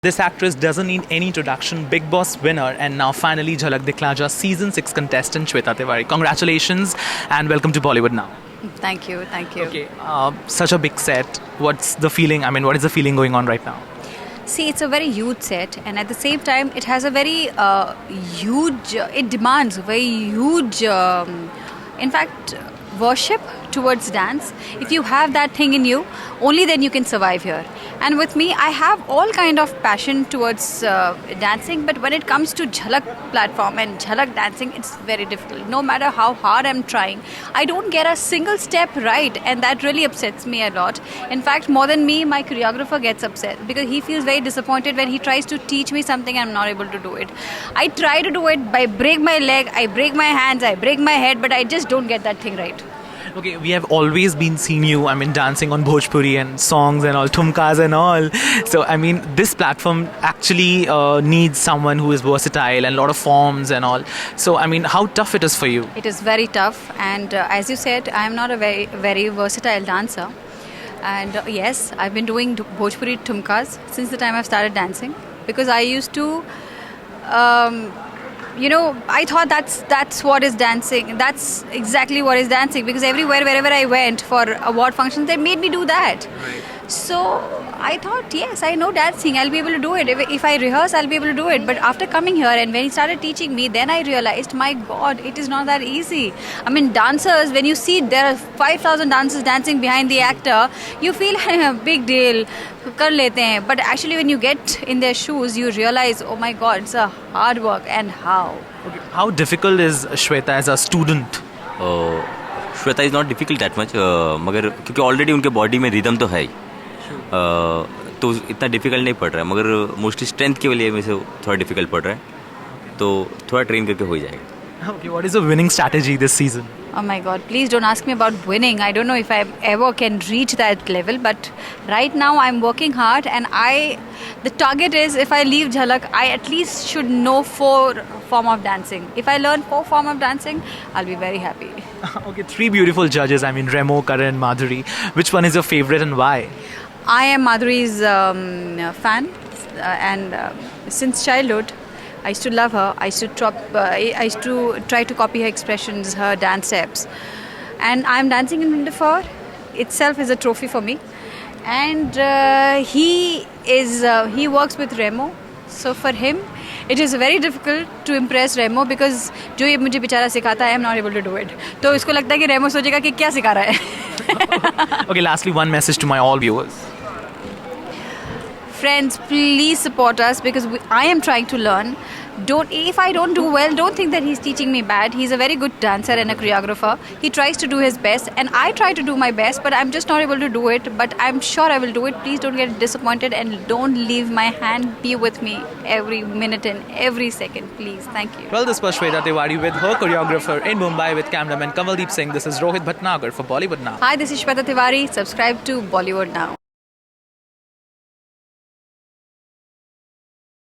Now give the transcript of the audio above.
This actress doesn't need any introduction, Bigg Boss winner and now finally Jhalak Dikhla Ja season 6 contestant Shweta Tiwari. Congratulations and welcome to Bollywood Now. Thank you, thank you. Okay, such a big set. What's the feeling? I mean, what is the feeling going on right now? See, it's a very huge set, and at the same time, it has a very huge. It demands very huge. In fact, worship towards dance. If you have that thing in you, only then you can survive here. And with me, I have all kind of passion towards dancing, but when it comes to Jhalak platform and Jhalak dancing, it's very difficult. No matter how hard I'm trying, I don't get a single step right, and that really upsets me a lot. In fact, more than me, my choreographer gets upset because he feels very disappointed when he tries to teach me something and I'm not able to do it. I try to do it, I break my leg, I break my hands, I break my head, but I just don't get that thing right. Okay, we have always been seeing you, I mean, dancing on Bhojpuri and songs and all, thumkas and all. So, I mean, this platform actually needs someone who is versatile and a lot of forms and all. So, I mean, how tough it is for you? It is very tough, and as you said, I am not a very versatile dancer. And yes, I've been doing Bhojpuri thumkas since the time I've started dancing, because I used to I thought that's what is dancing. That's exactly what is dancing, because everywhere, wherever I went for award functions, they made me do that. Right. So I thought, yes, I know dancing. I'll be able to do it. If I rehearse, I'll be able to do it. But after coming here and when he started teaching me, then I realized, my God, it is not that easy. I mean, dancers, when you see there are 5,000 dancers dancing behind the actor, you feel a big deal. Kar lete hain. But actually, when you get in their shoes, you realize, oh my God, it's a hard work, and how. Okay. How difficult is Shweta as a student? Shweta is not difficult that much, मगर क्योंकि already उनके body में rhythm तो है ही, तो इतना difficult नहीं पड़ रहा है, मगर मोस्टली स्ट्रेंथ की वजह में से थोड़ा डिफ़िकल्ट पड़ रहा है, तो थोड़ा ट्रेन करके हो जाएगा. Okay, what is the winning strategy this season? Oh my God, please don't ask me about winning. I don't know if I ever can reach that level, but right now I'm working hard, and the target is, if I leave Jhalak, I at least should know 4 form of dancing. If I learn 4 form of dancing, I'll be very happy. Okay, 3 beautiful judges. I mean, Remo, Karan, Madhuri. Which one is your favorite and why? I am Madhuri's fan, and since childhood, I used to love her. I used to try to copy her expressions, her dance steps. And I'm dancing in Winter 4 itself is a trophy for me. And he works with Remo. So for him, it is very difficult to impress Remo, because जो ये मुझे बेचारा सिखाता है, I am not able to do it. तो इसको लगता है कि Remo सोचेगा कि क्या सिखा रहा है. Okay, lastly, one message to my all viewers. Friends, please support us, because I am trying to learn. If I don't do well, don't think that he's teaching me bad. He's a very good dancer and a choreographer. He tries to do his best, and I try to do my best, but I'm just not able to do it. But I'm sure I will do it. Please don't get disappointed, and don't leave my hand. Be with me every minute and every second, please. Thank you. Well, this was Shweta Tiwari with her choreographer in Mumbai with cameraman Kamaldeep Singh. This is Rohit Bhatnagar for Bollywood Now. Hi, this is Shweta Tiwari. Subscribe to Bollywood Now.